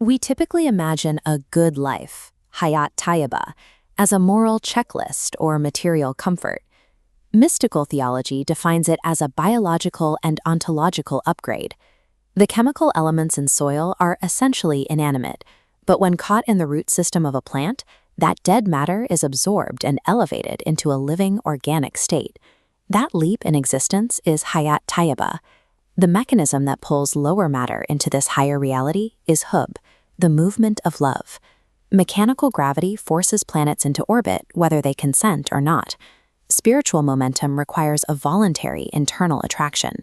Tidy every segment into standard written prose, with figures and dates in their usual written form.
We typically imagine a good life, Hayat Tayyibah, as a moral checklist or material comfort. Mystical theology defines it as a biological and ontological upgrade. The chemical elements in soil are essentially inanimate, but when caught in the root system of a plant, that dead matter is absorbed and elevated into a living organic state. That leap in existence is Hayat Tayyibah. The mechanism that pulls lower matter into this higher reality is hub, the movement of love. Mechanical gravity forces planets into orbit whether they consent or not. Spiritual momentum requires a voluntary internal attraction.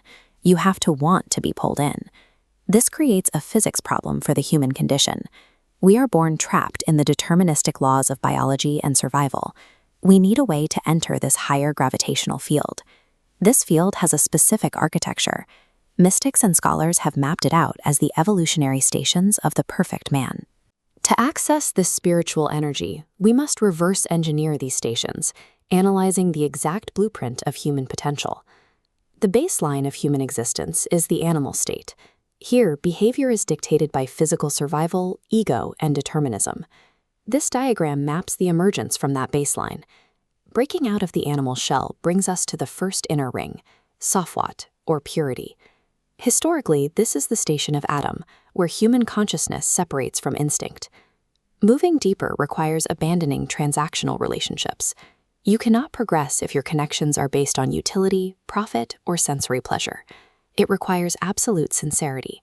You have to want to be pulled in. This creates a physics problem for the human condition. We are born trapped in the deterministic laws of biology and survival. We need a way to enter this higher gravitational field. This field has a specific architecture. Mystics and scholars have mapped it out as the evolutionary stations of the perfect man. To access this spiritual energy, we must reverse engineer these stations, analyzing the exact blueprint of human potential. The baseline of human existence is the animal state. Here, behavior is dictated by physical survival, ego, and determinism. This diagram maps the emergence from that baseline. Breaking out of the animal shell brings us to the first inner ring, safwat, or purity. Historically, this is the station of Adam, where human consciousness separates from instinct. Moving deeper requires abandoning transactional relationships. You cannot progress if your connections are based on utility, profit, or sensory pleasure. It requires absolute sincerity.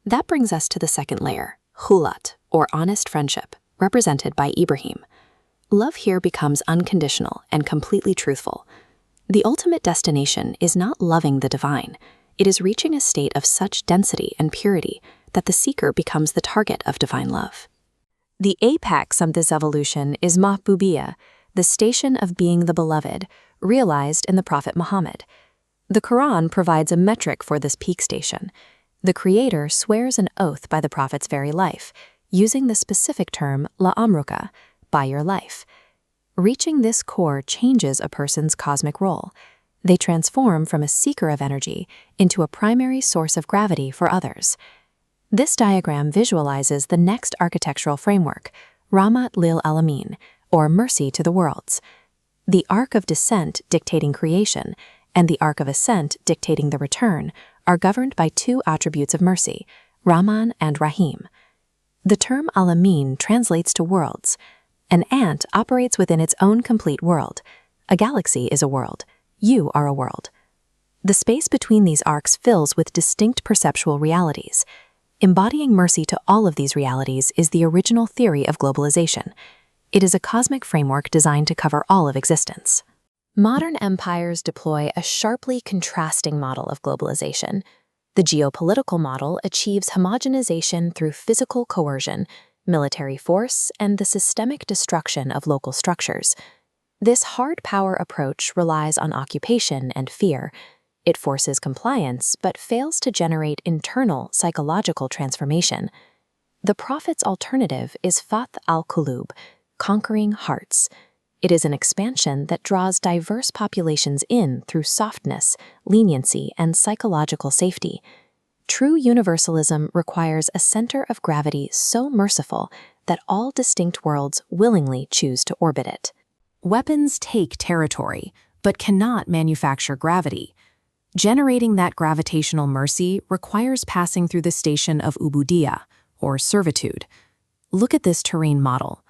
That brings us to the second layer, khullat, or honest friendship, represented by Ibrahim. Love here becomes unconditional and completely truthful. The ultimate destination is not loving the divine. It is reaching a state of such density and purity that the seeker becomes the target of divine love. The apex of this evolution is mahbubiyyat, the station of being the beloved, realized in the Prophet Muhammad. The Quran provides a metric for this peak station. The Creator swears an oath by the Prophet's very life, using the specific term la'amruka, by your life. Reaching this core changes a person's cosmic role. They transform from a seeker of energy into a primary source of gravity for others. This diagram visualizes the next architectural framework, Rahmat lil Alamin, or mercy to the worlds. The arc of descent dictating creation and the arc of ascent dictating the return are governed by two attributes of mercy, Rahman and Rahim. The term Alamin translates to worlds. An ant operates within its own complete world. A galaxy is a world. You are a world. The space between these arcs fills with distinct perceptual realities. Embodying mercy to all of these realities is the original theory of globalization. It is a cosmic framework designed to cover all of existence. Modern empires deploy a sharply contrasting model of globalization. The geopolitical model achieves homogenization through physical coercion, military force, and the systemic destruction of local structures. This hard power approach relies on occupation and fear. It forces compliance, but fails to generate internal psychological transformation. The Prophet's alternative is Futuh al-qulub, conquering hearts. It is an expansion that draws diverse populations in through softness, leniency, and psychological safety. True universalism requires a center of gravity so merciful that all distinct worlds willingly choose to orbit it. Weapons take territory, but cannot manufacture gravity. Generating that gravitational mercy requires passing through the station of ubudiyyah, or servitude. Look at this terrain model.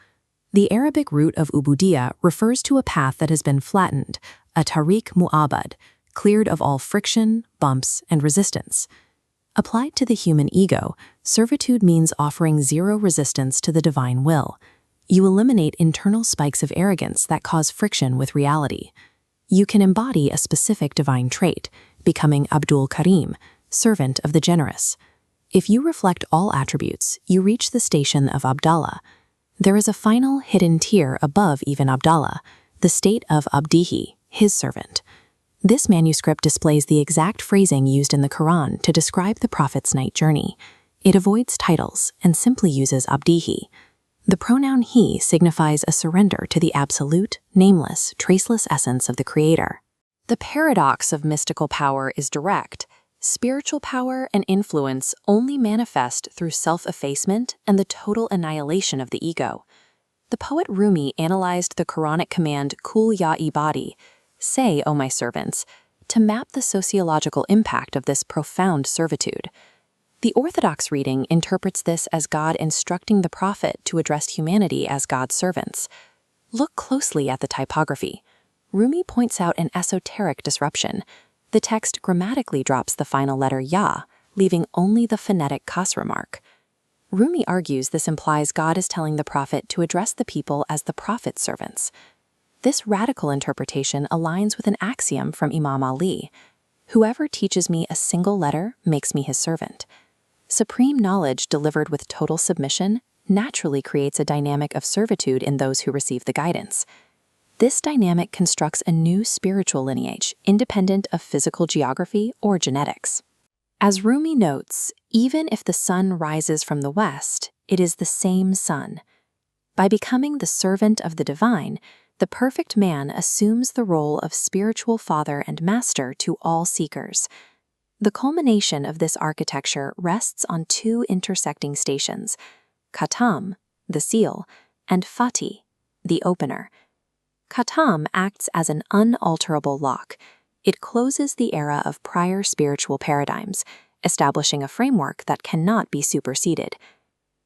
The Arabic root of ubudiyyah refers to a path that has been flattened, a tariq mu'abad, cleared of all friction, bumps, and resistance. Applied to the human ego, servitude means offering zero resistance to the divine will. You eliminate internal spikes of arrogance that cause friction with reality. You can embody a specific divine trait, becoming Abdul Karim, servant of the generous. If you reflect all attributes, you reach the station of Abdallah. There is a final hidden tier above even Abdallah, the state of Abdihi, his servant. This manuscript displays the exact phrasing used in the Quran to describe the Prophet's night journey. It avoids titles and simply uses Abdihi. The pronoun he signifies a surrender to the absolute, nameless, traceless essence of the Creator. The paradox of mystical power is direct. Spiritual power and influence only manifest through self-effacement and the total annihilation of the ego. The poet Rumi analyzed the Quranic command "Kul ya ibadi," say, O my servants, to map the sociological impact of this profound servitude. The Orthodox reading interprets this as God instructing the prophet to address humanity as God's servants. Look closely at the typography. Rumi points out an esoteric disruption. The text grammatically drops the final letter ya, leaving only the phonetic kasra mark. Rumi argues this implies God is telling the prophet to address the people as the prophet's servants. This radical interpretation aligns with an axiom from Imam Ali: "Whoever teaches me a single letter makes me his servant." Supreme knowledge delivered with total submission naturally creates a dynamic of servitude in those who receive the guidance. This dynamic constructs a new spiritual lineage, independent of physical geography or genetics. As Rumi notes, even if the sun rises from the west, it is the same sun. By becoming the servant of the divine, the perfect man assumes the role of spiritual father and master to all seekers. The culmination of this architecture rests on two intersecting stations: Khatam, the seal, and Fatih, the opener. Khatam acts as an unalterable lock. It closes the era of prior spiritual paradigms, establishing a framework that cannot be superseded.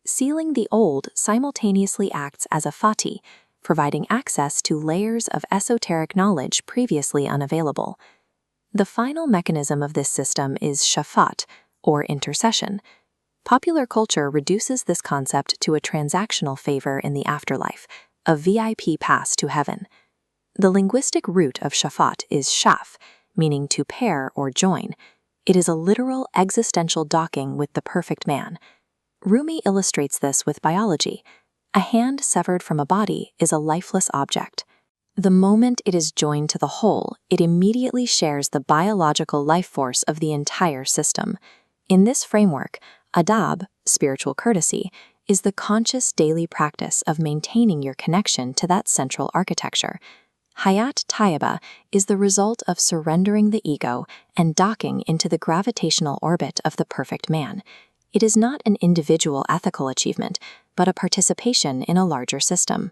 Sealing the old simultaneously acts as a Fatih, providing access to layers of esoteric knowledge previously unavailable. The final mechanism of this system is shafat, or intercession. Popular culture reduces this concept to a transactional favor in the afterlife, a VIP pass to heaven. The linguistic root of shafat is shaf, meaning to pair or join. It is a literal existential docking with the perfect man. Rumi illustrates this with biology. A hand severed from a body is a lifeless object. The moment it is joined to the whole, it immediately shares the biological life force of the entire system. In this framework, adab, spiritual courtesy, is the conscious daily practice of maintaining your connection to that central architecture. Hayat Tayyibah is the result of surrendering the ego and docking into the gravitational orbit of the perfect man. It is not an individual ethical achievement, but a participation in a larger system.